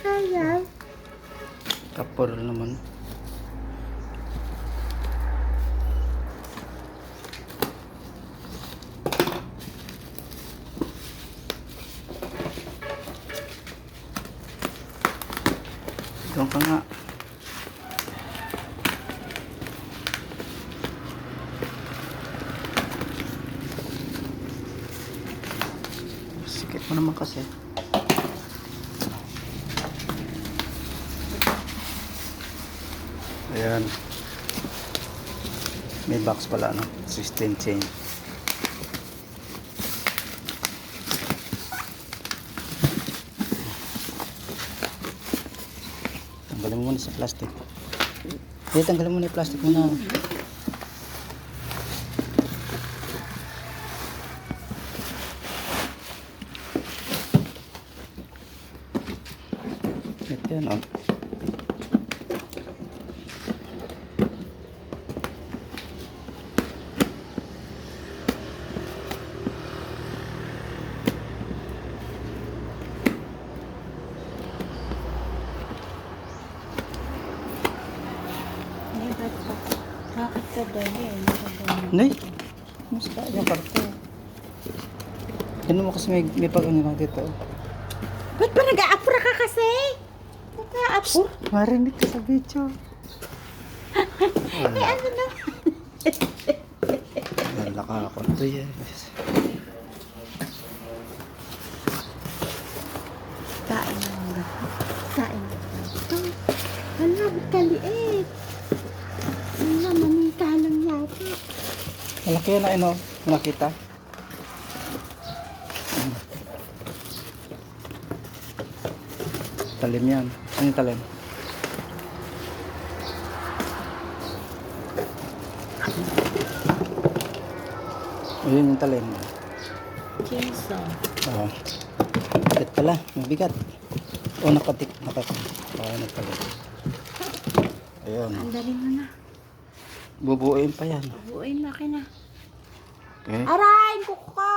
Ayan. Kapor naman. Doon ka nga. Sikip mo naman kasi. Ayan. May box pala, no? 16 chain. Tanggalin mo muna sa plastic. Tanggalin mo muna yung plastic muna. Ito yan, oh. Bakit ka dali? Nay! Mas ba yung karto? Ano mo kasi may pag-ano na dito. Ba't ba nag-aapura ka kasi? Nag-aapura? Marinig ka sa video. Eh ano na? Nalaka ako. Ito yan. Kain na muna. Kain na. Ito. Hala, ba't kaliit? Hala, manika lang yata. Malaki yan na ano. Nakita. Talim yan. Ano yung talim? Ayun yung talim. Kinso. Oo. Bigat pala. Mabigat. O nakatik. Oo, nagtalim. Ayun. Ang dali mo na. Bubuuin pa yan. Buuin na ka na. Okay. Aray, kuko!